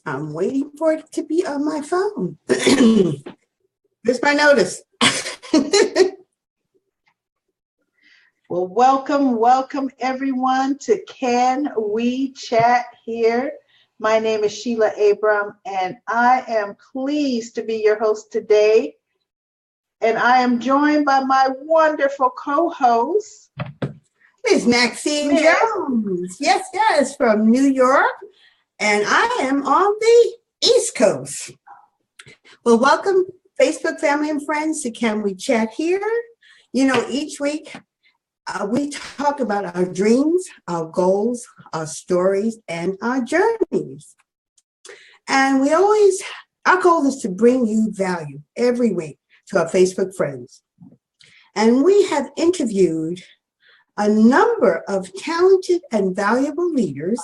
I'm waiting for it to be on my phone. Here's my notice. Well, welcome everyone to Can We Chat Here? My name is Sheila Abram, and I am pleased to be your host today. And I am joined by my wonderful co-host, Miss Maxine Jones. Yes, from New York. And I am on the East Coast. Well, welcome, Facebook family and friends, to Can We Chat Here? You know, each week we talk about our dreams, our goals, our stories, and our journeys. And our goal is to bring you value every week to our Facebook friends. And we have interviewed a number of talented and valuable leaders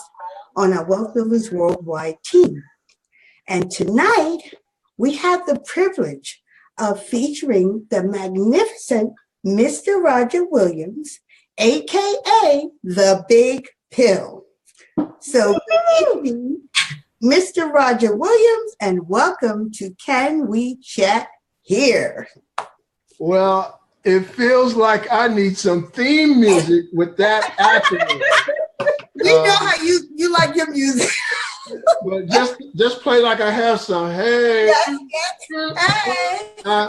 on our Wealth Builders Worldwide team. And tonight, we have the privilege of featuring the magnificent Mr. Roger Williams, AKA The Big Pill. So good evening, Mr. Roger Williams, and welcome to Can We Chat Here? Well, it feels like I need some theme music with that acronym. We know how you like your music. But just play like I have some. Hey. Yes. Hey.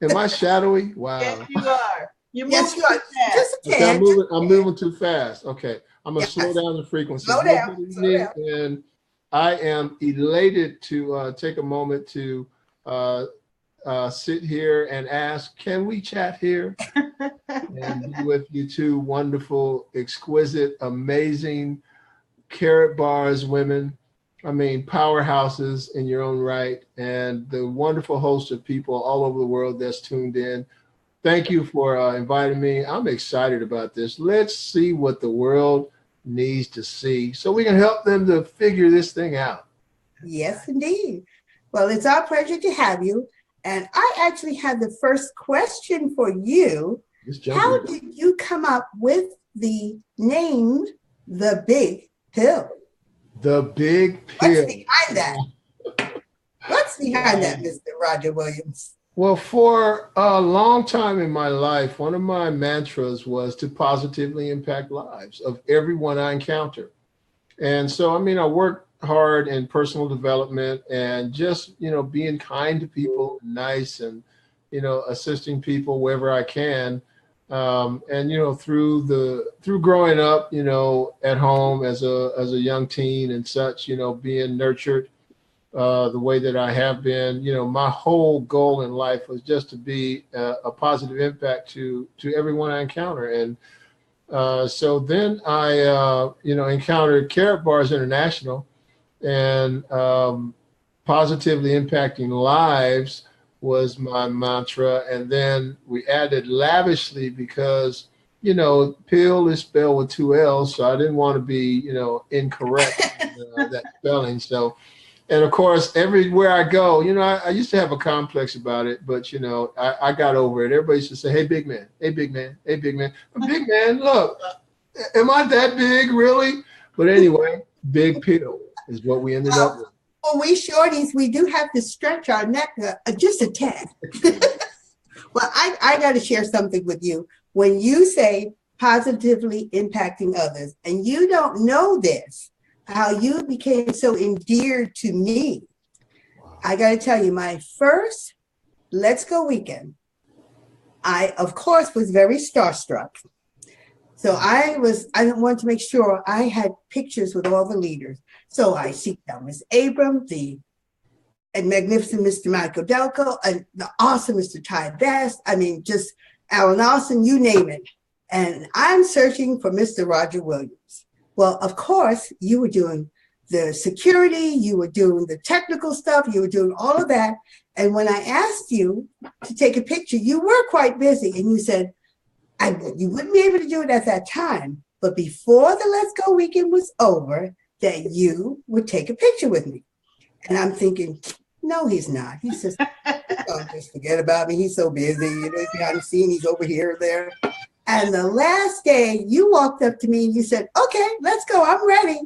Am I shadowy? Wow. Yes, you are. You are. Just a tad. Okay, I'm moving too fast. Okay. I'm going to slow down the frequency. Slow down. And I am elated to take a moment to sit here and ask, can we chat here? And be with you two wonderful, exquisite, amazing carrot bars women. I mean, powerhouses in your own right, and the wonderful host of people all over the world that's tuned in. Thank you for inviting me. I'm excited about this. Let's see what the world needs to see so we can help them to figure this thing out. Yes, indeed. Well, it's our pleasure to have you. And I actually had the first question for you. How did you come up with the name The Big Pill? The Big Pill. What's behind that? What's behind that, Mr. Roger Williams? Well, for a long time in my life, one of my mantras was to positively impact lives of everyone I encounter. And so, I mean, I work hard in personal development and just, being kind to people, nice, and, assisting people wherever I can. And, through growing up, at home as a young teen and such, being nurtured the way that I have been, my whole goal in life was just to be a positive impact to everyone I encounter. And so then I, encountered Carrot Bars International, and positively impacting lives was my mantra. And then we added lavishly because, pill is spelled with 2 L's. So I didn't want to be, incorrect in that spelling. So, and of course, everywhere I go, I used to have a complex about it, but, I got over it. Everybody used to say, hey, big man, hey, big man, hey, big man. Big man, look, am I that big, really? But anyway, Big Pill is what we ended up with. Well, we shorties, we do have to stretch our neck just a tad. Well, I got to share something with you. When you say positively impacting others, and you don't know this, how you became so endeared to me. I got to tell you, my first Let's Go weekend, I, of course, was very starstruck. So I wanted to make sure I had pictures with all the leaders. So I seek out Miss Abram, the magnificent Mr. Michael Delco, and the awesome Mr. Ty Bass. I mean, just Alan Austin, you name it. And I'm searching for Mr. Roger Williams. Well, of course, you were doing the security, you were doing the technical stuff, you were doing all of that. And when I asked you to take a picture, you were quite busy. And you said, you wouldn't be able to do it at that time, but before the Let's Go weekend was over, that you would take a picture with me. And I'm thinking, no, he's not. He's just, just forget about me. He's so busy. He's behind the scene. He's over here, there. And the last day, you walked up to me and you said, okay, let's go. I'm ready.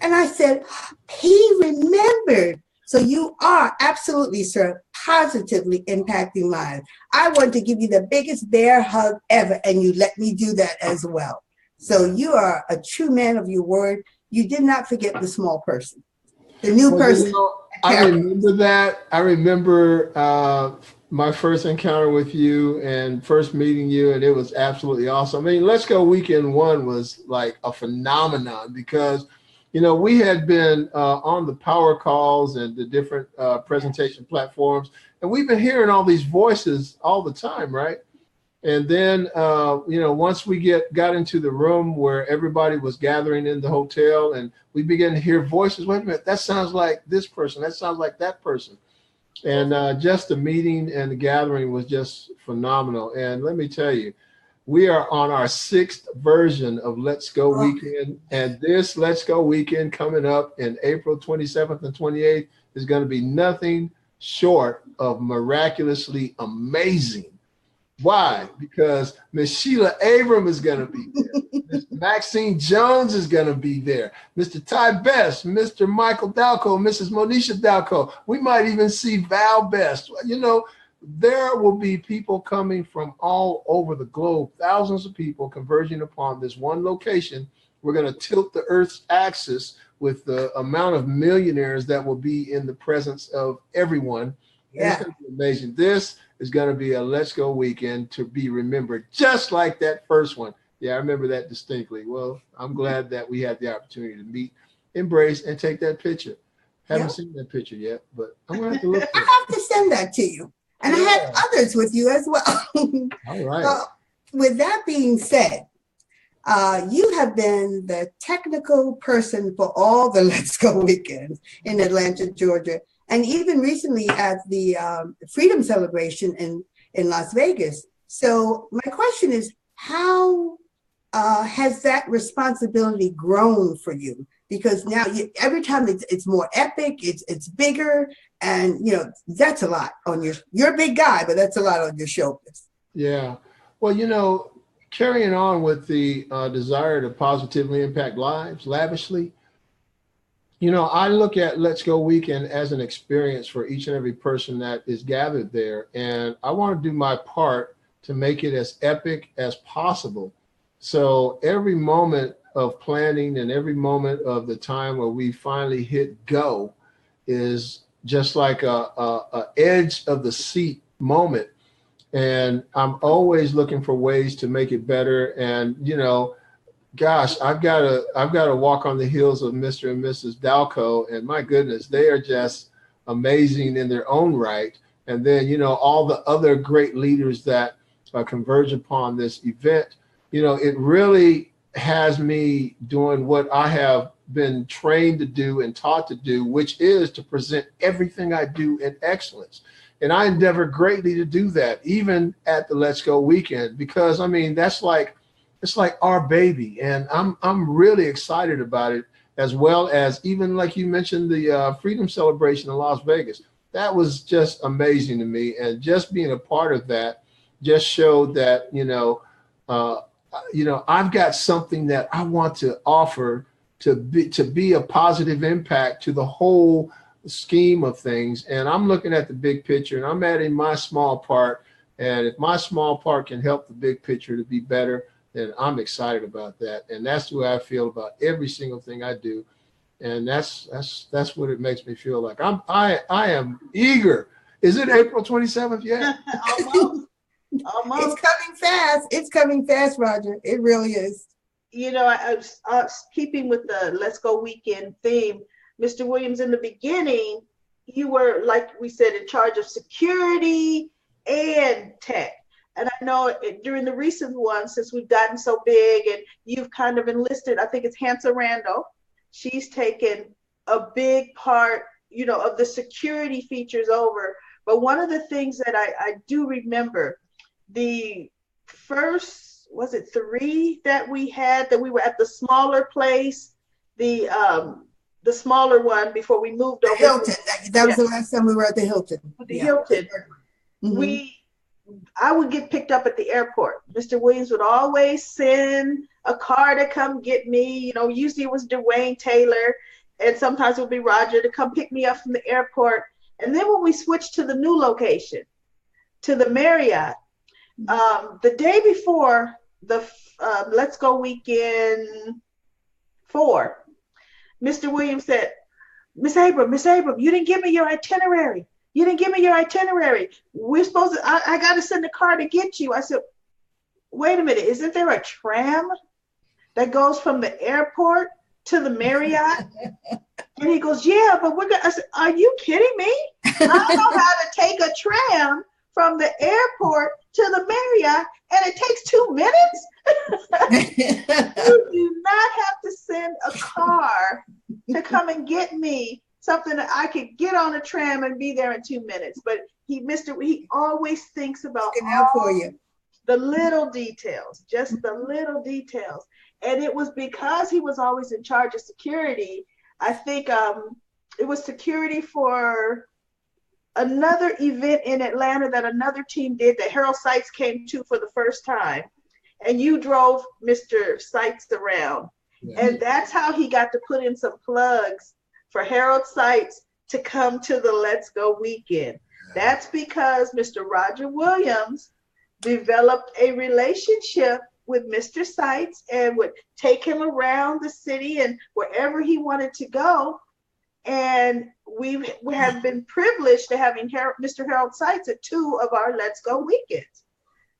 And I said, he remembered. So you are absolutely, sir, positively impacting lives. I want to give you the biggest bear hug ever, and you let me do that as well. So you are a true man of your word. You did not forget the small person, the new person. I remember that. I remember my first encounter with you and first meeting you, and it was absolutely awesome. I mean, Let's Go Weekend 1 was like a phenomenon because, we had been on the power calls and the different presentation platforms, and we've been hearing all these voices all the time, right? And then, once we got into the room where everybody was gathering in the hotel and we began to hear voices, wait a minute, that sounds like this person, that sounds like that person. And just the meeting and the gathering was just phenomenal. And let me tell you, we are on our 6th version of Let's Go Weekend. And this Let's Go Weekend coming up in April 27th and 28th is going to be nothing short of miraculously amazing. Why? Because Miss Sheila Abram is going to be there. Miss Maxine Jones is going to be there. Mr. Ty Best, Mr. Michael Dalco, Mrs. Monisha Dalco. We might even see Val Best. There will be people coming from all over the globe, thousands of people converging upon this one location. We're going to tilt the Earth's axis with the amount of millionaires that will be in the presence of everyone. Yeah. It's going to be amazing. This is going to be a Let's Go Weekend to be remembered, just like that first one. Yeah, I remember that distinctly. Well, I'm glad that we had the opportunity to meet, embrace, and take that picture. Haven't seen that picture yet, but I'm going to have to look for it. I have to send that to you. And I have others with you as well. All right. So, with that being said, you have been the technical person for all the Let's Go weekends in Atlanta, Georgia, and even recently at the Freedom Celebration in Las Vegas. So my question is, how has that responsibility grown for you? Because now every time it's more epic, it's bigger, and that's a lot on you're a big guy, but that's a lot on your shoulders. Yeah. Well, carrying on with the desire to positively impact lives lavishly, I look at Let's Go Weekend as an experience for each and every person that is gathered there. And I want to do my part to make it as epic as possible. So every moment of planning and every moment of the time where we finally hit go is just like a edge of the seat moment. And I'm always looking for ways to make it better. And, gosh, I've got to walk on the heels of Mr. and Mrs. Dalco, and my goodness, they are just amazing in their own right. And then, all the other great leaders that converge upon this event, it really has me doing what I have been trained to do and taught to do, which is to present everything I do in excellence. And I endeavor greatly to do that, even at the Let's Go Weekend, because that's it's like our baby, and I'm really excited about it, as well as even like you mentioned the Freedom Celebration in Las Vegas. That was just amazing to me, and just being a part of that just showed that I've got something that I want to offer to be a positive impact to the whole scheme of things. And I'm looking at the big picture, and I'm adding my small part. And if my small part can help the big picture to be better, then I'm excited about that. And that's the way I feel about every single thing I do. And that's what it makes me feel like. I am eager. Is it April 27th yet? Almost. It's coming fast. It's coming fast, Roger. It really is. I was keeping with the Let's Go Weekend theme. Mr. Williams, in the beginning, you were, like we said, in charge of security and tech. And I know during the recent one, since we've gotten so big and you've kind of enlisted, I think it's Hansa Randall. She's taken a big part, of the security features over. But one of the things that I do remember, the first, was it 3 that we had, that we were at the smaller place, the smaller one before we moved over. Hilton. That was the last time we were at the Hilton. The Hilton. Mm-hmm. I would get picked up at the airport. Mr. Williams would always send a car to come get me. You know, usually it was Dwayne Taylor, and sometimes it would be Roger to come pick me up from the airport. And then when we switched to the new location, to the Marriott, the day before the Let's Go Weekend 4, Mr. Williams said, Miss Abram, you didn't give me your itinerary. We're supposed to, I got to send a car to get you. I said, wait a minute, isn't there a tram that goes from the airport to the Marriott? And he goes, yeah, but I said, are you kidding me? I know how to take a tram from the airport to the Marriott, and it takes 2 minutes. You do not have to send a car to come and get me something that I could get on a tram and be there in 2 minutes. But he always thinks about all for you. The little details, just the little details. And it was because he was always in charge of security. I think it was security for another event in Atlanta that another team did that Harold Sykes came to for the first time. And you drove Mr. Sykes around. Yeah. And that's how he got to put in some plugs for Harold Sykes to come to the Let's Go Weekend. That's because Mr. Roger Williams developed a relationship with Mr. Sykes and would take him around the city and wherever he wanted to go. And we have been privileged to having Mr. Harold Sykes at 2 of our Let's Go Weekends.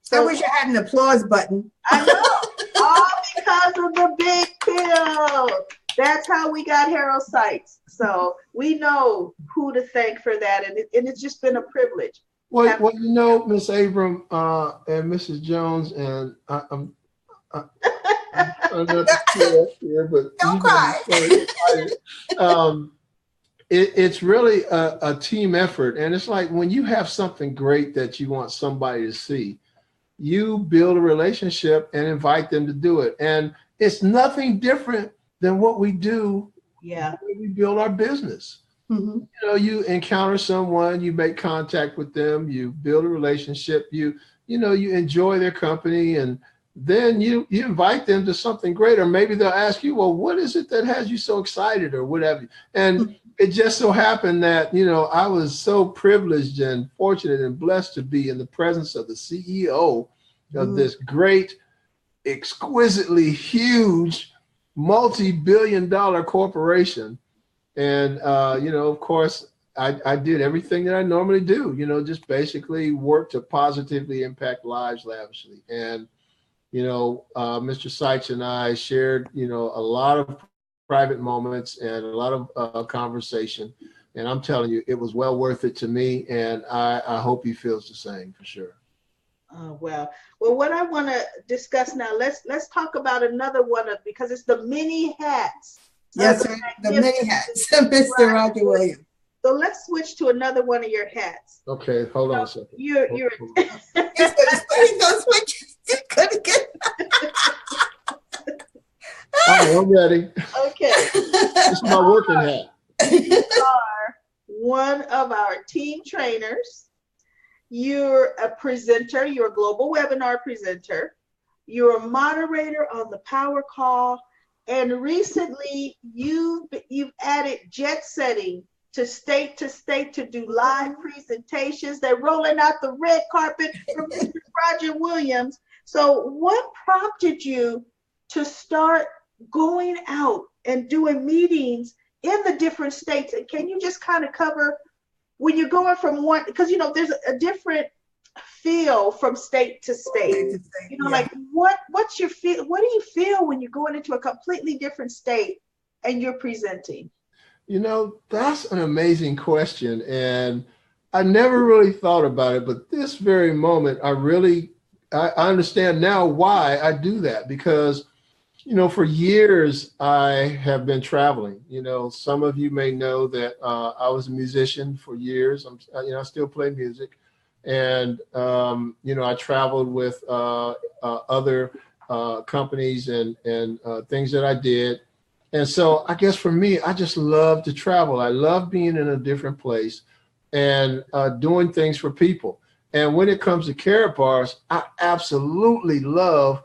So, I wish I had an applause button. I know, all because of the big pill. That's how we got Harold Sykes. So we know who to thank for that, and it's just been a privilege. Well, you know, Miss Abram and Mrs. Jones, and I'm not to tear up here, but don't cry. It's really a team effort, and it's like when you have something great that you want somebody to see, you build a relationship and invite them to do it, and it's nothing different than what we do. Yeah, when we build our business. Mm-hmm. You know, you encounter someone, you make contact with them, you build a relationship, you enjoy their company, and then you invite them to something great. Or maybe they'll ask you, well, what is it that has you so excited, or whatever. And it just so happened that, I was so privileged and fortunate and blessed to be in the presence of the CEO of this great, exquisitely huge, multi-billion-dollar corporation. And, of course, I did everything that I normally do, just basically work to positively impact lives lavishly. And, Mr. Sykes and I shared, a lot of private moments and a lot of conversation. And I'm telling you, it was well worth it to me. And I hope he feels the same for sure. Oh, well, what I want to discuss now, let's talk about another one because it's the mini hats. Yes, sir, the mini hats, Mr. Roger Williams. So let's switch to another one of your hats. Okay, hold on a second. You're He's gonna switch. He's gonna get. All right, I'm ready. Okay. This is my working hat. You are one of our team trainers. You're a presenter. You're a global webinar presenter. You're a moderator on the Power Call. And recently, you've added jet setting to state to do live presentations. They're rolling out the red carpet from Mr. Roger Williams. So what prompted you to start going out and doing meetings in the different states? And can you just kind of cover when you're going from one, because there's a different feel from state to state. Like what's your feel? What do you feel when you're going into a completely different state and you're presenting? That's an amazing question. And I never really thought about it, but this very moment, I understand now why I do that, because, for years I have been traveling. Some of you may know that I was a musician for years. I still play music. And, I traveled with other companies and things that I did. And so I guess for me, I just love to travel. I love being in a different place and doing things for people. And when it comes to Carrot Bars, I absolutely love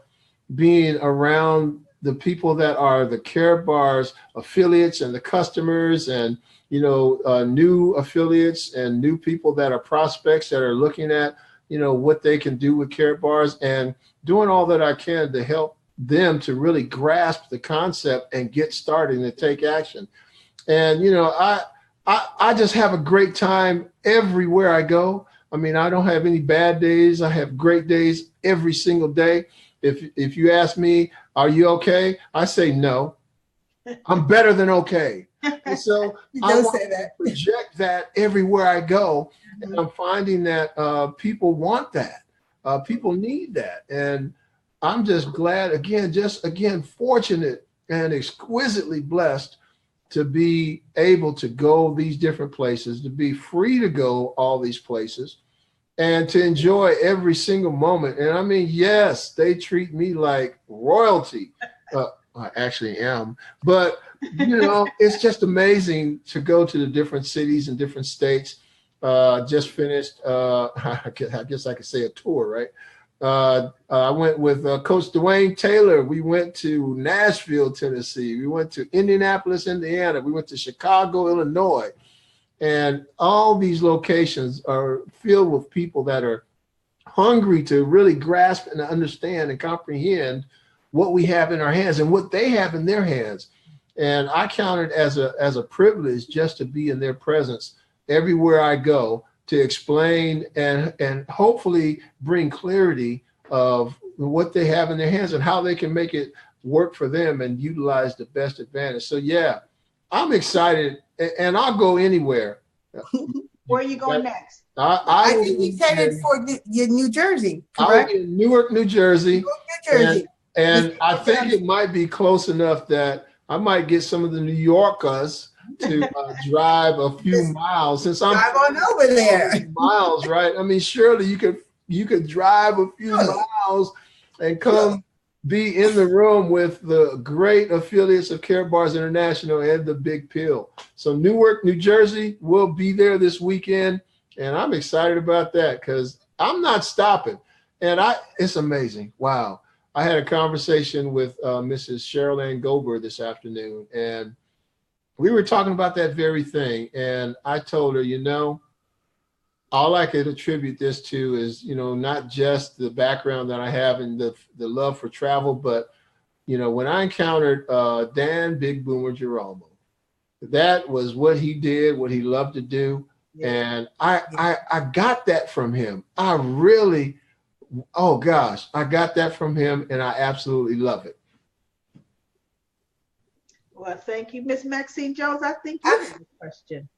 being around the people that are the Carrot Bars affiliates and the customers, and new affiliates and new people that are prospects that are looking at what they can do with Carrot Bars, and doing all that I can to help them to really grasp the concept and get started and take action. And I just have a great time everywhere I go. I mean, I don't have any bad days. I have great days every single day. If you ask me, are you okay? I say no. I'm better than okay. And so I want to project that everywhere I go. And I'm finding that people want that. People need that. And I'm just glad, again, fortunate and exquisitely blessed to be able to go these different places, to be free to go all these places, and to enjoy every single moment. And I mean, yes, they treat me like royalty. I actually am, but it's just amazing to go to the different cities and different states. Just finished, I guess I could say a tour, right? I went with Coach Dwayne Taylor. We went to Nashville, Tennessee. We went to Indianapolis, Indiana. We went to Chicago, Illinois. And all these locations are filled with people that are hungry to really grasp and understand and comprehend what we have in our hands and what they have in their hands. And I count it as a privilege just to be in their presence everywhere I go, to explain and hopefully bring clarity of what they have in their hands and how they can make it work for them and utilize the best advantage. So yeah, I'm excited, and I'll go anywhere. Where are you going next? I think you said it for New Jersey, correct? I'll be in Newark, New Jersey. And I think it might be close enough that I might get some of the New Yorkers to drive a few miles, since I'm drive on over there. Miles, right? I mean, surely you could drive a few miles and come be in the room with the great affiliates of Carrot Bars International and the Big Pill. So Newark, New Jersey, will be there this weekend, and I'm excited about that because I'm not stopping. And it's amazing. Wow. I had a conversation with Mrs. Cheryl Ann Goldberg this afternoon, and we were talking about that very thing. And I told her, all I could attribute this to is, not just the background that I have and the love for travel, but, when I encountered Dan Big Boomer Girolamo, that was what he did, what he loved to do. Yeah. And I got that from him. I got that from him, and I absolutely love it. Well, thank you, Miss Maxine Jones. I think you have a question.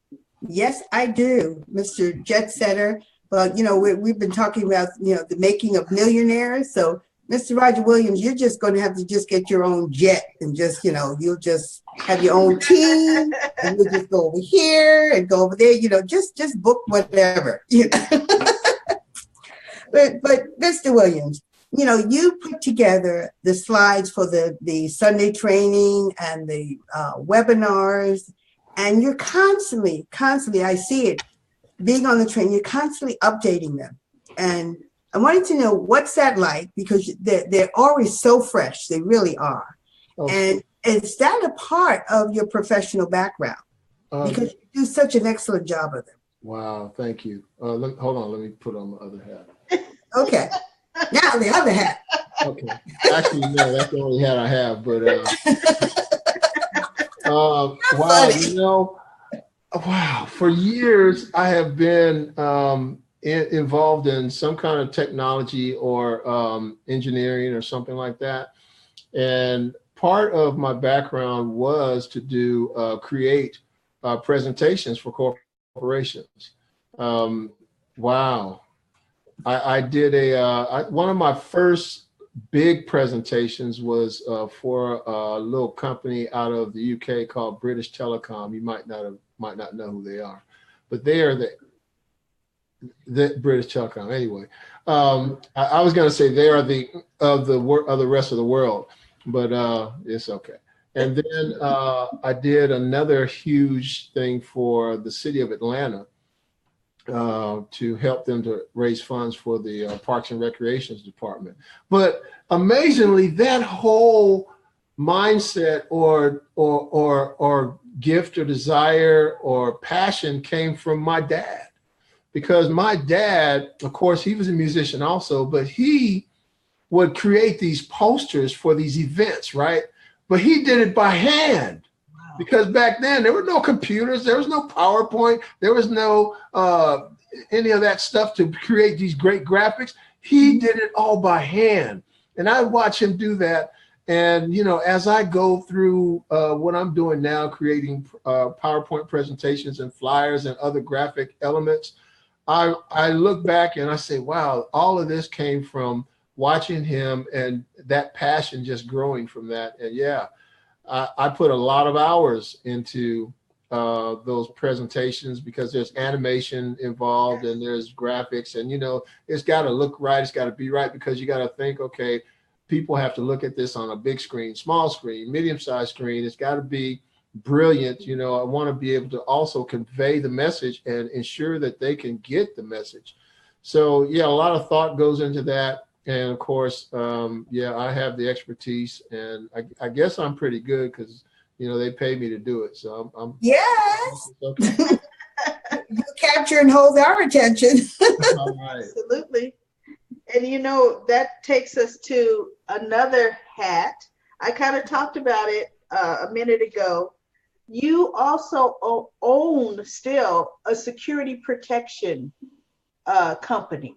Yes, I do, Mr. Jet Setter. Well, we've been talking about, the making of millionaires. So, Mr. Roger Williams, you're just going to have to just get your own jet and just, you'll just have your own team and you'll just go over here and go over there, just book whatever, But Mr. Williams, you put together the slides for the Sunday training and the webinars, and you're constantly, I see it, being on the train, you're constantly updating them. And I wanted to know, what's that like? Because they're always so fresh. They really are. Okay. And is that a part of your professional background? Because you do such an excellent job of them. Wow, thank you. Hold on, let me put on my other hat. Okay. Now the other hat. Okay. Actually, no, that's the only hat I have. But wow, for years I have been involved in some kind of technology or engineering or something like that. And part of my background was to create presentations for corporations. Wow. I did one of my first big presentations was for a little company out of the UK called British Telecom. You might not know who they are, but they are the British Telecom. Anyway, I was going to say they are of the rest of the world, but it's okay. And then I did another huge thing for the city of Atlanta. to help them to raise funds for the Parks and Recreations Department. But amazingly, that whole mindset or gift or desire or passion came from my dad, because my dad, of course, he was a musician also, but he would create these posters for these events, right? But he did it by hand. Because back then there were no computers, there was no PowerPoint, there was no any of that stuff to create these great graphics. He did it all by hand. And I watch him do that. And, you know, as I go through what I'm doing now, creating PowerPoint presentations and flyers and other graphic elements, I look back and I say, wow, all of this came from watching him and that passion just growing from that. And yeah, I put a lot of hours into those presentations, because there's animation involved and there's graphics, and, you know, it's got to look right. It's got to be right, because you got to think, okay, people have to look at this on a big screen, small screen, medium-sized screen. It's got to be brilliant. You know, I want to be able to also convey the message and ensure that they can get the message. So yeah, a lot of thought goes into that. And of course, yeah, I have the expertise, and I guess I'm pretty good because, you know, they pay me to do it. So I'm yes. okay. You capture and hold our attention. All right. Absolutely. And you know, that takes us to another hat. I kind of talked about it a minute ago. You also own still a security protection company.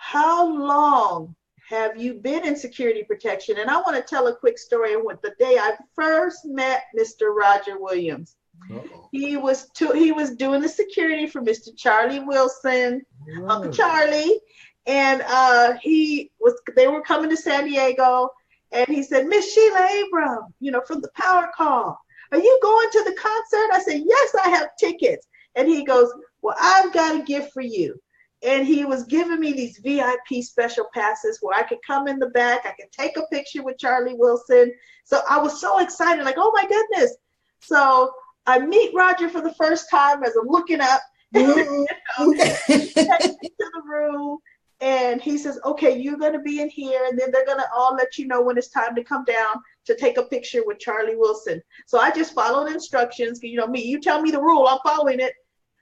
How long have you been in security protection? And I want to tell a quick story. With the day I first met Mr. Roger Williams, he was doing the security for Mr. Charlie Wilson, Uncle Charlie, and they were coming to San Diego, and he said, Miss Sheila Abram, you know, from the Power Call, are you going to the concert? I said, yes, I have tickets. And he goes, well, I've got a gift for you. And he was giving me these VIP special passes where I could come in the back, I could take a picture with Charlie Wilson. So I was so excited, like, oh my goodness. So I meet Roger for the first time as I'm looking up to the room. And he says, okay, you're going to be in here, and then they're going to all let you know when it's time to come down to take a picture with Charlie Wilson. So I just followed instructions. You know me, you tell me the rule, I'm following it.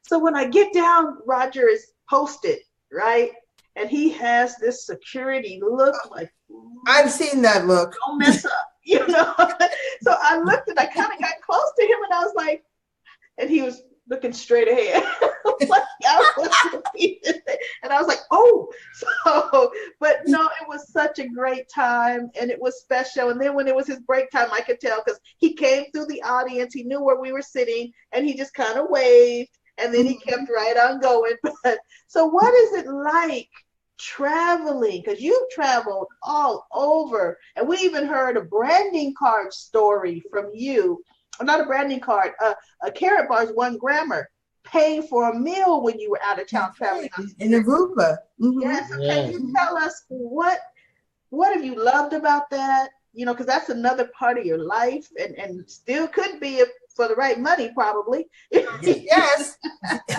So when I get down, Roger is posted, right? And he has this security look like, I've seen that look. Don't mess up, you know? So I looked and I kind of got close to him, and I was like, and he was looking straight ahead. And I was like, oh, so, but no, it was such a great time, and it was special. And then when it was his break time, I could tell, because he came through the audience, he knew where we were sitting, and he just kind of waved, and then he kept right on going. But so what is it like traveling? Because you've traveled all over, and we even heard a branding card story from you. Not a branding card, a Carrot Bar's one grammar, paying for a meal when you were out of town traveling. In Aruba. Mm-hmm. Yes. So can you tell us what have you loved about that? You know, because that's another part of your life, and still could be if for the right money, probably. Yes.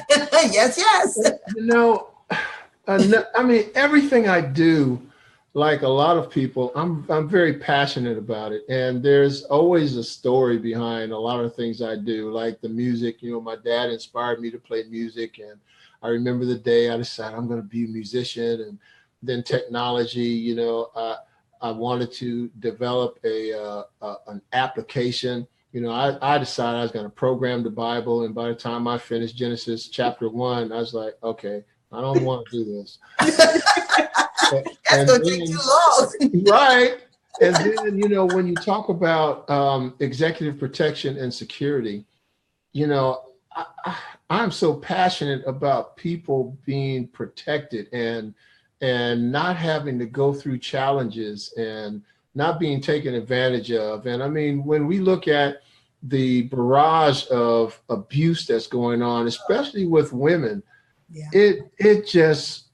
yes. You know, I mean, everything I do, like a lot of people, I'm very passionate about it. And there's always a story behind a lot of things I do, like the music. You know, my dad inspired me to play music. And I remember the day I decided I'm going to be a musician. And then technology, you know, I wanted to develop an application. You know, I decided I was going to program the Bible. And by the time I finished Genesis chapter 1, I was like, okay, I don't want to do this. That's going to take too long. Right. And then, you know, when you talk about executive protection and security, you know, I'm so passionate about people being protected and not having to go through challenges and not being taken advantage of. And I mean, when we look at the barrage of abuse that's going on, especially with women, it just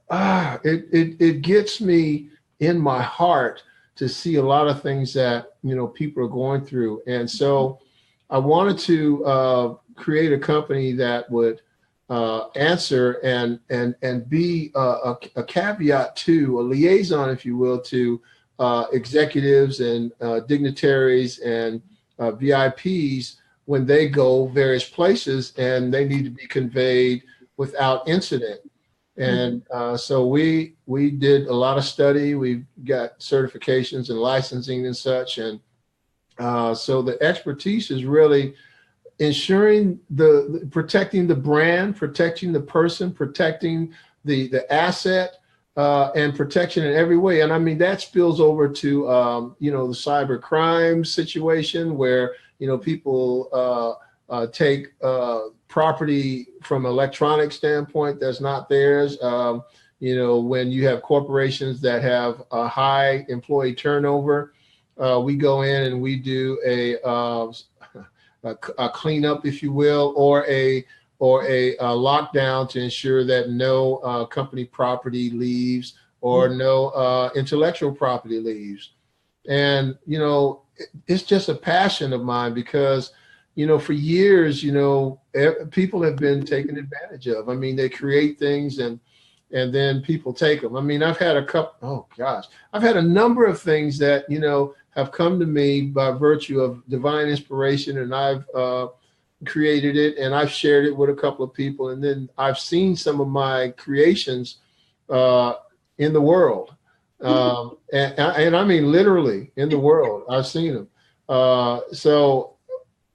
it gets me in my heart to see a lot of things that, you know, people are going through. And so I wanted to create a company that would answer and be a caveat to, a liaison, if you will, to executives and dignitaries and VIPs when they go various places and they need to be conveyed without incident. And so we did a lot of study. We got certifications and licensing and such. And so the expertise is really ensuring protecting the brand, protecting the person, protecting the asset, and protection in every way. And I mean, that spills over to, the cyber crime situation where, people take property from an electronic standpoint that's not theirs. When you have corporations that have a high employee turnover, we go in and we do a cleanup, if you will, or a lockdown to ensure that no company property leaves or no intellectual property leaves. And, it's just a passion of mine because, for years, people have been taken advantage of. I mean, they create things and then people take them. I mean, I've had a number of things that, have come to me by virtue of divine inspiration, and I've created it and I've shared it with a couple of people. And then I've seen some of my creations in the world. And I mean, literally in the world, I've seen them. So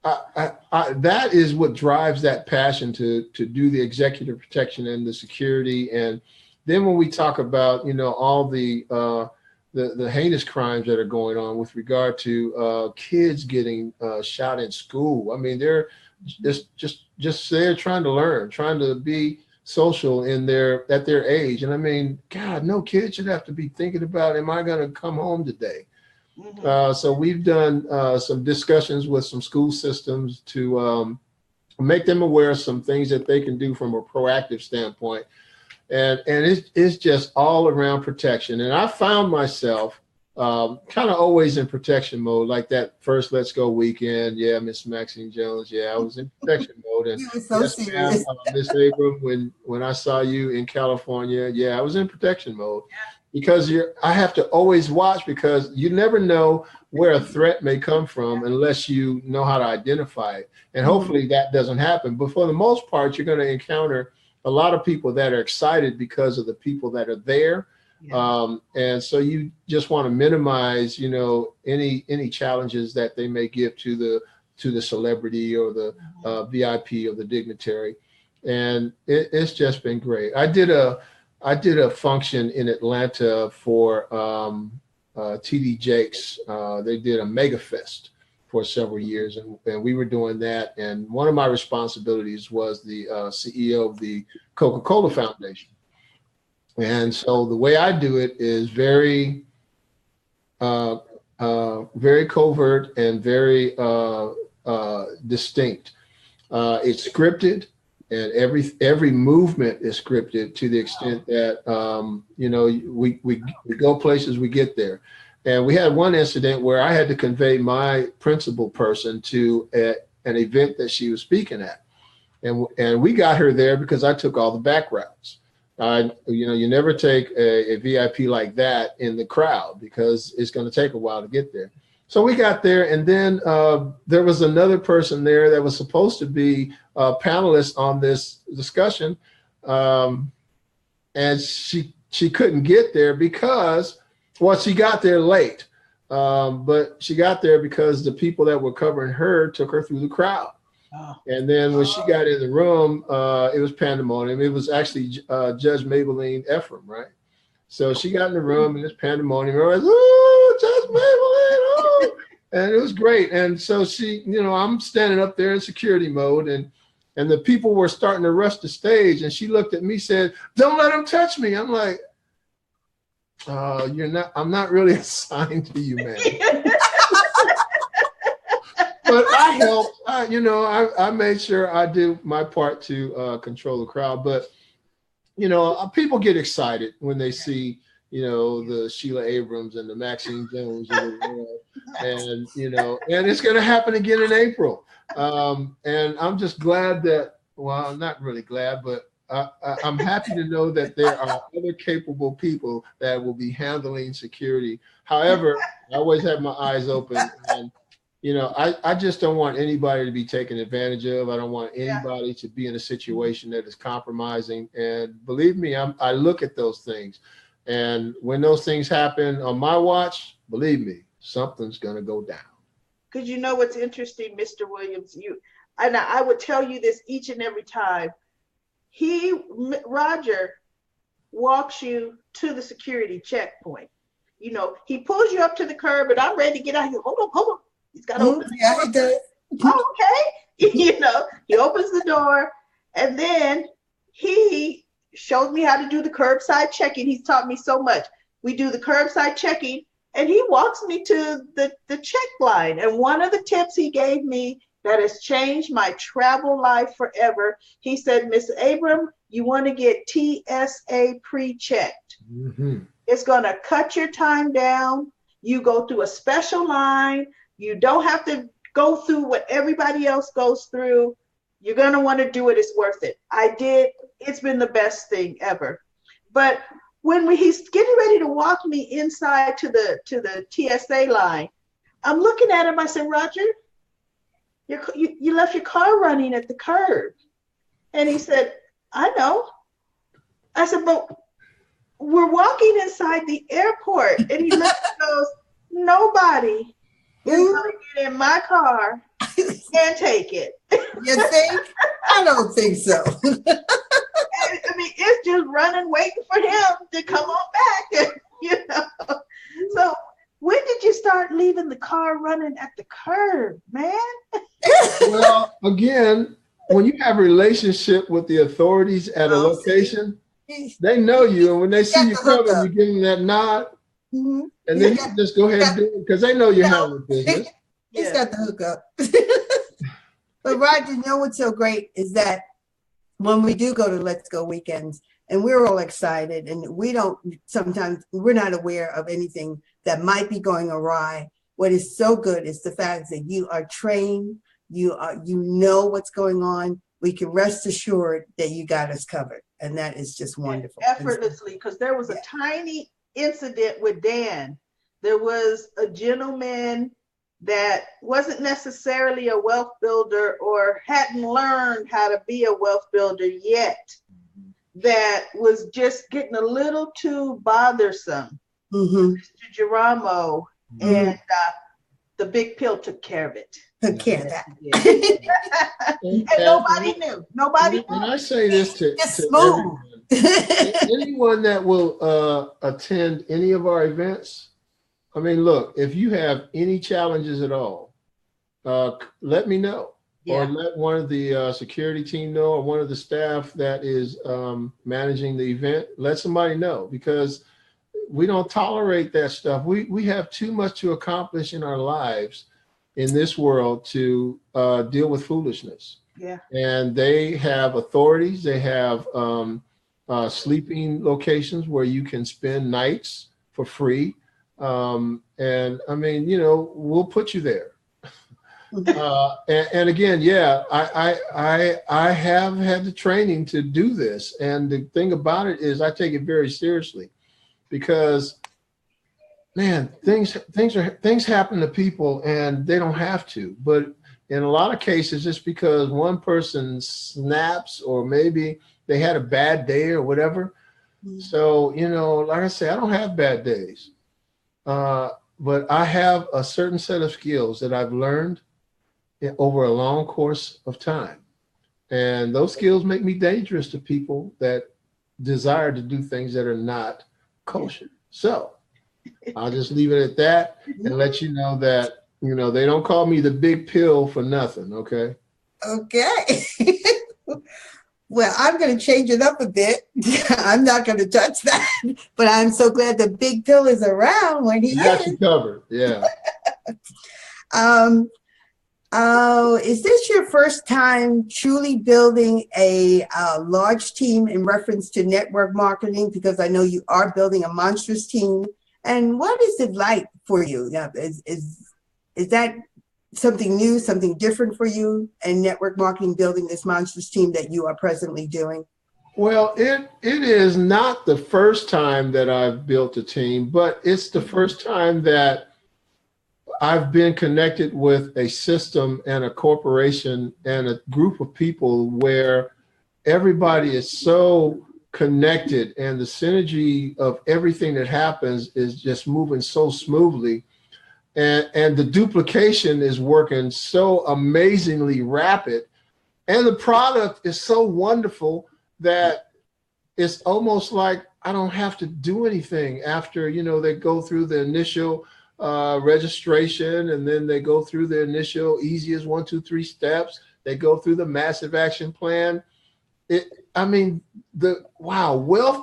that is what drives that passion to do the executive protection and the security. And then when we talk about, all the heinous crimes that are going on with regard to kids getting shot in school. I mean, they're just they're trying to learn, trying to be social at their age. And I mean, God, no kid should have to be thinking about, am I going to come home today? So we've done some discussions with some school systems to make them aware of some things that they can do from a proactive standpoint. And it's just all around protection. And I found myself kind of always in protection mode, like that first Let's Go weekend. Yeah, Miss Maxine Jones. Yeah, I was in protection mode. And You were so serious. Miss Abram, when I saw you in California, yeah, I was in protection mode because I have to always watch because you never know where a threat may come from unless you know how to identify it. And hopefully that doesn't happen. But for the most part, you're going to encounter a lot of people that are excited because of the people that are there. Yeah. And so you just want to minimize, any challenges that they may give to the celebrity or the VIP or the dignitary. And it's just been great. I did a function in Atlanta for TD Jakes. They did a mega fest for several years, and we were doing that. And one of my responsibilities was the CEO of the Coca-Cola Foundation. And so the way I do it is very covert and very distinct. It's scripted, and every movement is scripted to the extent that we go places, we get there. And we had one incident where I had to convey my principal person to an event that she was speaking at. And we got her there because I took all the back routes. You never take a VIP like that in the crowd because it's going to take a while to get there. So we got there, and then there was another person there that was supposed to be a panelist on this discussion. And she couldn't get there because, she got there late, but she got there because the people that were covering her took her through the crowd. Oh. And then when she got in the room, it was pandemonium. It was actually Judge Maybelline Ephraim, right? So she got in the room and it's pandemonium. I was, oh, Judge Maybelline, oh. And it was great. And so she, I'm standing up there in security mode, and the people were starting to rush the stage. And she looked at me, said, "Don't let them touch me." I'm like, I'm not really assigned to you, man. But I helped, I made sure I do my part to control the crowd. But, people get excited when they see, the Sheila Abrams and the Maxine Jones of the world. And, and it's going to happen again in April. And I'm just glad that well, I'm not really glad, but I'm happy to know that there are other capable people that will be handling security. However, I always have my eyes open, and I just don't want anybody to be taken advantage of. I don't want anybody to be in a situation that is compromising. And believe me, I look at those things, and when those things happen on my watch, believe me, something's gonna go down. Because you know what's interesting, Mr. Williams, and I would tell you this each and every time. Roger walks you to the security checkpoint. He pulls you up to the curb, and I'm ready to get out here. Hold on. He's got to open the door. Yeah, he does. Oh, okay. He opens the door, and then he shows me how to do the curbside checking. He's taught me so much. We do the curbside checking, and he walks me to the check line. And one of the tips he gave me that has changed my travel life forever, he said, Miss Abram, you want to get TSA pre-checked. Mm-hmm. It's going to cut your time down. You go through a special line. You don't have to go through what everybody else goes through. You're going to want to do it. It's worth it. I did. It's been the best thing ever. But when he's getting ready to walk me inside to the TSA line, I'm looking at him. I said, Roger, you left your car running at the curb. And he said, I know. I said, but we're walking inside the airport. And he goes, nobody is going to get in my car and take it. You think? I don't think so. I mean, it's just running, waiting for him to come on back. So when did you start leaving the car running at the curb, man? Well, again, when you have a relationship with the authorities at a location, they know you, and when they see you coming, you give them that nod, and then you just go ahead and do it because they know you're handling business. He's got the hookup. But Roger, you know what's so great is that when we do go to Let's Go weekends, and we're all excited, and sometimes we're not aware of anything that might be going awry. What is so good is the fact that you are trained, you know what's going on. We can rest assured that you got us covered. And that is just wonderful. Effortlessly, because there was a tiny incident with Dan. There was a gentleman that wasn't necessarily a wealth builder or hadn't learned how to be a wealth builder yet, that was just getting a little too bothersome. Mr. Geronimo and the big pill took care of it. Took care of that. And nobody knew. Nobody knew. And I say this to everyone. Anyone that will attend any of our events, I mean, look, if you have any challenges at all, let me know. Or let one of the security team know, or one of the staff that is managing the event, let somebody know, because we don't tolerate that stuff. We have too much to accomplish in our lives in this world to deal with foolishness. Yeah. And they have authorities. They have sleeping locations where you can spend nights for free. And I mean, we'll put you there. And again, I have had the training to do this. And the thing about it is I take it very seriously, because man, things happen to people and they don't have to, but in a lot of cases, it's because one person snaps, or maybe they had a bad day or whatever. So, like I say, I don't have bad days, but I have a certain set of skills that I've learned over a long course of time. And those skills make me dangerous to people that desire to do things that are not kosher. So I'll just leave it at that and let you know that, they don't call me the big pill for nothing. Okay. Okay. Well, I'm going to change it up a bit. I'm not going to touch that, but I'm so glad the big pill is around when he got you covered. Yeah. Is this your first time truly building a large team in reference to network marketing? Because I know you are building a monstrous team. And what is it like for you? Is that something new, something different for you and network marketing, building this monstrous team that you are presently doing? Well, it is not the first time that I've built a team, but it's the first time that I've been connected with a system and a corporation and a group of people where everybody is so connected and the synergy of everything that happens is just moving so smoothly. And the duplication is working so amazingly rapid. And the product is so wonderful that it's almost like I don't have to do anything after, they go through the initial registration, and then they go through the initial easiest 1, 2, 3 steps. They go through the massive action plan. Wealth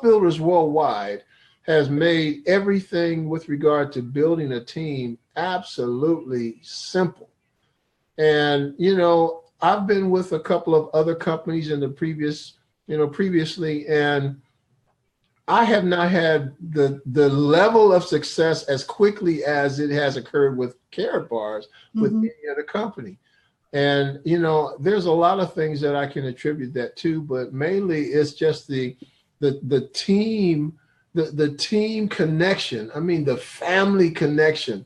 Builders Worldwide has made everything with regard to building a team absolutely simple. And, I've been with a couple of other companies in the previously, and I have not had the level of success as quickly as it has occurred with Carrot Bars with any other company. And, there's a lot of things that I can attribute that to, but mainly it's just the team, the team connection. I mean, the family connection.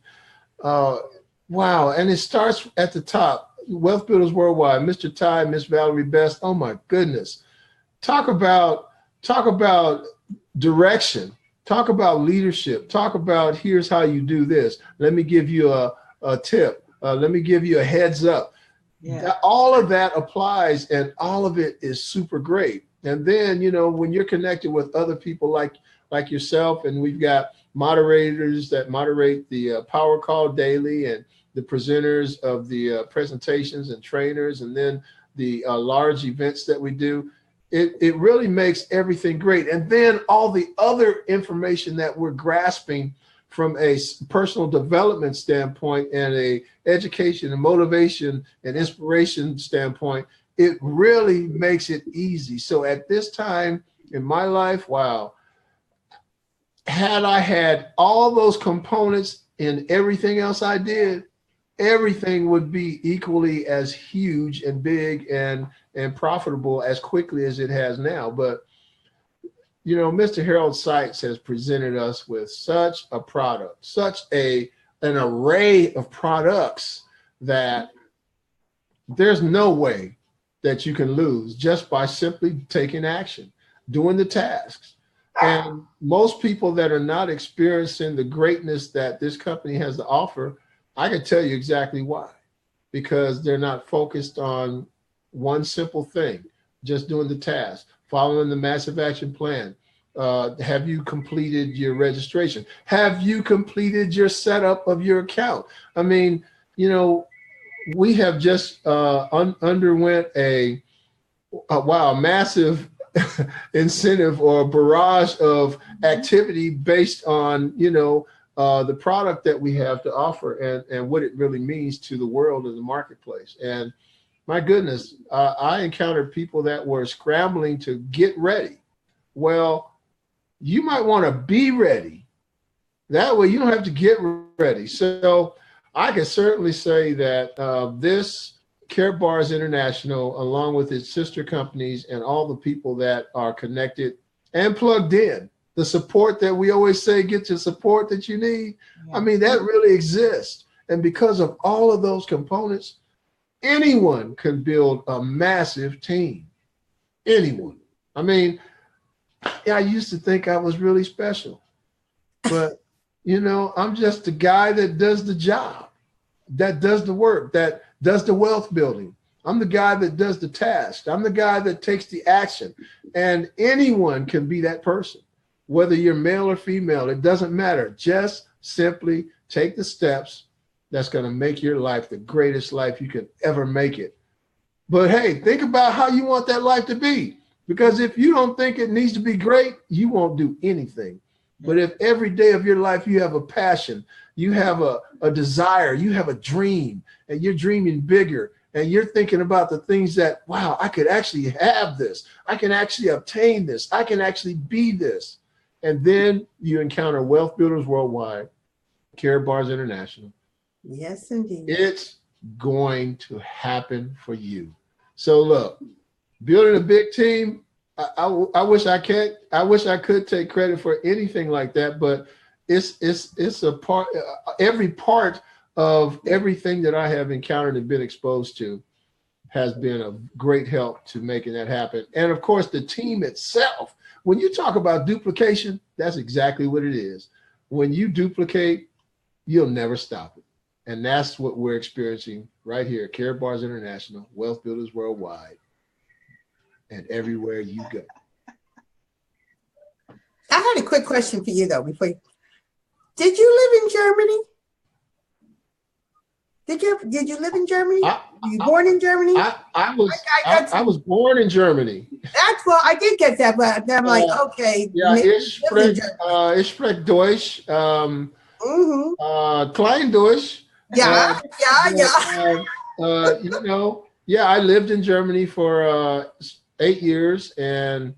Wow. And it starts at the top. Wealth Builders Worldwide, Mr. Ty, Miss Valerie Best. Oh my goodness. Talk about direction. Talk about leadership. Talk about here's how you do this. Let me give you a tip. Let me give you a heads up. Yeah. All of that applies, and all of it is super great. And then, when you're connected with other people like yourself, and we've got moderators that moderate the power call daily, and the presenters of the presentations and trainers, and then the large events that we do, it really makes everything great. And then all the other information that we're grasping from a personal development standpoint and a education and motivation and inspiration standpoint, it really makes it easy. So at this time in my life, wow, had I had all those components in everything else I did, everything would be equally as huge and big and profitable as quickly as it has now. But, Mr. Harold Sykes has presented us with such a product, such an array of products that there's no way that you can lose just by simply taking action, doing the tasks. And most people that are not experiencing the greatness that this company has to offer, I can tell you exactly why, because they're not focused on one simple thing, just doing the task, following the massive action plan. Have you completed your registration? Have you completed your setup of your account? I mean, we have just underwent a massive incentive or barrage of activity based on, the product that we have to offer and what it really means to the world and the marketplace. And my goodness, I encountered people that were scrambling to get ready. Well, you might want to be ready. That way you don't have to get ready. So I can certainly say that this Carrot Bars International, along with its sister companies and all the people that are connected and plugged in, the support that we always say, get the support that you need. Yeah. I mean, that really exists. And because of all of those components, anyone can build a massive team. Anyone. I mean, I used to think I was really special, but I'm just the guy that does the job, that does the work, that does the wealth building. I'm the guy that does the task. I'm the guy that takes the action, and anyone can be that person. Whether you're male or female, it doesn't matter. Just simply take the steps that's going to make your life the greatest life you can ever make it. But hey, think about how you want that life to be. Because if you don't think it needs to be great, you won't do anything. But if every day of your life you have a passion, you have a desire, you have a dream, and you're dreaming bigger, and you're thinking about the things that, wow, I could actually have this. I can actually obtain this. I can actually be this. And then you encounter Wealth Builders Worldwide, Carrot Bars International. Yes, indeed. It's going to happen for you. So look, building a big team, I wish I could take credit for anything like that, but it's a part, every part of everything that I have encountered and been exposed to has been a great help to making that happen. And of course, the team itself, when you talk about duplication, that's exactly what it is. When you duplicate, you'll never stop it. And that's what we're experiencing right here at Care Bars International, Wealth Builders Worldwide, and everywhere you go. I had a quick question for you though. Did you live in Germany? Did you live in Germany? Were you born in Germany? I was born in Germany. That's well, I did get that, but I'm like, okay. Yeah, ich spreche Deutsch, Klein Deutsch. Yeah. I lived in Germany for 8 years, and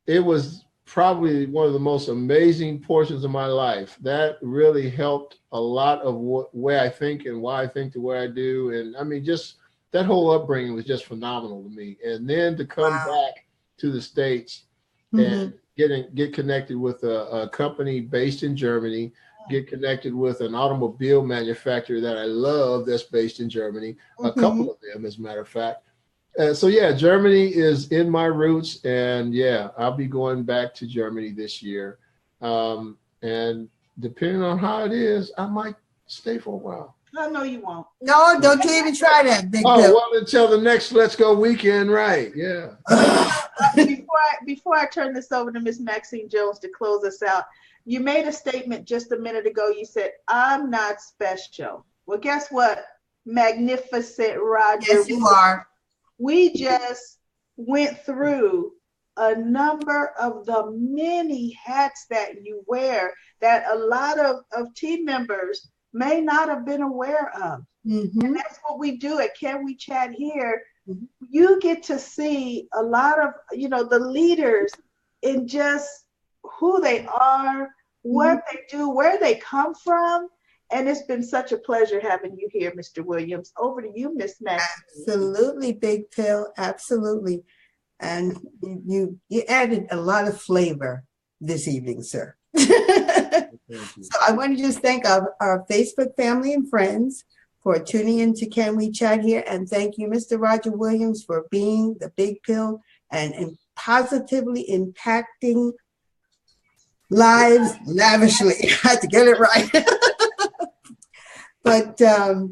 it was probably one of the most amazing portions of my life. That really helped a lot of way I think and why I think the way I do. And I mean, just that whole upbringing was just phenomenal to me. And then to come back to the States and get connected with a company based in Germany, get connected with an automobile manufacturer that I love that's based in Germany, a couple of them, as a matter of fact. So yeah, Germany is in my roots, and yeah, I'll be going back to Germany this year. And depending on how it is, I might stay for a while. I know you won't. No, don't you even try that, Big Bill. Well, until the next Let's Go weekend, right? Yeah. Before I turn this over to Miss Maxine Jones to close us out, you made a statement just a minute ago. You said, "I'm not special." Well, guess what? Magnificent Roger. Yes, you are. We just went through a number of the many hats that you wear that a lot of team members may not have been aware of. And that's what we do at Can We Chat here. You get to see a lot of, the leaders in just who they are, what they do, where they come from. And it's been such a pleasure having you here, Mr. Williams. Over to you, Miss Maxine. Absolutely, Big Pill. Absolutely. And you added a lot of flavor this evening, sir. So I want to just thank our Facebook family and friends for tuning in to Can We Chat here. And thank you, Mr. Roger Williams, for being the Big Pill and positively impacting lives lavishly. I had to get it right. But I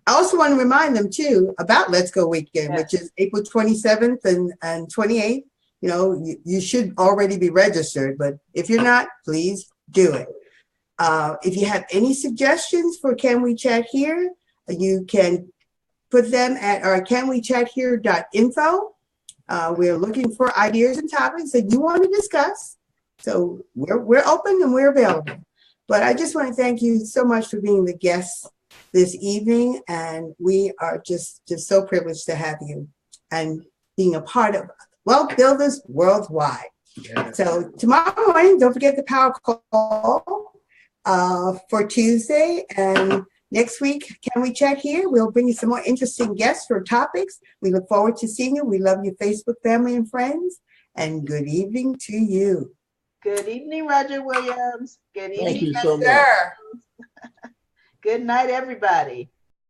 also want to remind them, too, about Let's Go Weekend, which is April 27th and 28th. You should already be registered, but if you're not, please do it. If you have any suggestions for Can We Chat Here, you can put them at our canwechathere.info. We're looking for ideas and topics that you want to discuss. So we're open and we're available. But I just want to thank you so much for being the guest this evening. And we are just so privileged to have you and being a part of Wealth Builders Worldwide. Yeah. So tomorrow morning, don't forget the power call for Tuesday. And next week, Can We Chat Here? We'll bring you some more interesting guests for topics. We look forward to seeing you. We love you, Facebook family and friends. And good evening to you. Good evening, Roger Williams. Good evening. Thank you so much. Good night, everybody.